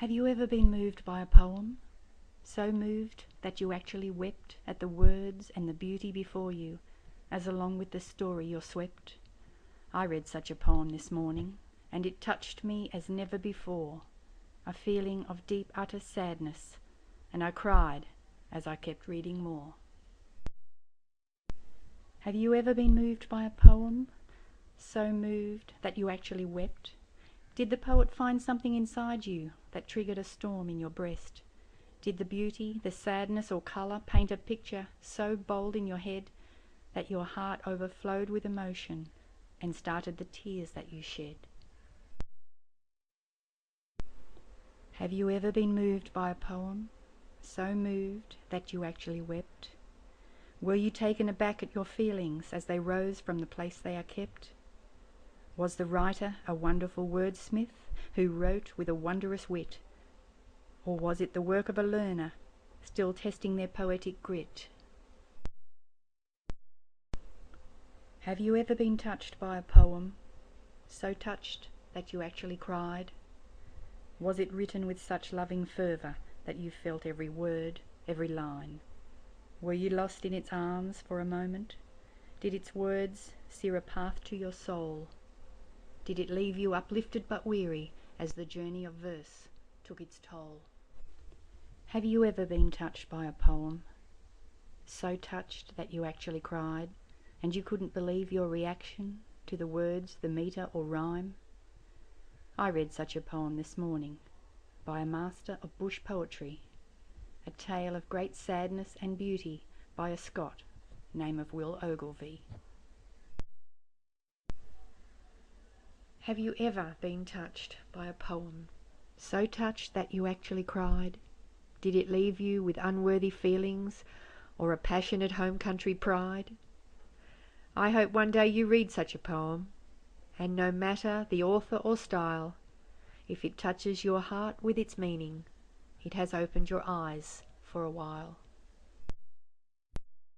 Have you ever been moved by a poem? So moved that you actually wept at the words and the beauty before you, as along with the story you're swept? I read such a poem this morning, and it touched me as never before, a feeling of deep utter sadness, and I cried as I kept reading more. Have you ever been moved by a poem? So moved that you actually wept? Did the poet find something inside you that triggered a storm in your breast? Did the beauty, the sadness or colour paint a picture so bold in your head that your heart overflowed with emotion and started the tears that you shed? Have you ever been moved by a poem? So moved that you actually wept? Were you taken aback at your feelings as they rose from the place they are kept? Was the writer a wonderful wordsmith who wrote with a wondrous wit? Or was it the work of a learner still testing their poetic grit? Have you ever been touched by a poem, so touched that you actually cried? Was it written with such loving fervour that you felt every word, every line? Were you lost in its arms for a moment? Did its words sear a path to your soul? Did it leave you uplifted but weary as the journey of verse took its toll? Have you ever been touched by a poem, so touched that you actually cried, and you couldn't believe your reaction to the words, the metre or rhyme? I read such a poem this morning by a master of bush poetry, a tale of great sadness and beauty by a Scot, name of Will Ogilvie. Have you ever been touched by a poem, so touched that you actually cried? Did it leave you with unworthy feelings or a passionate home country pride? I hope one day you read such a poem, and no matter the author or style, if it touches your heart with its meaning, it has opened your eyes for a while.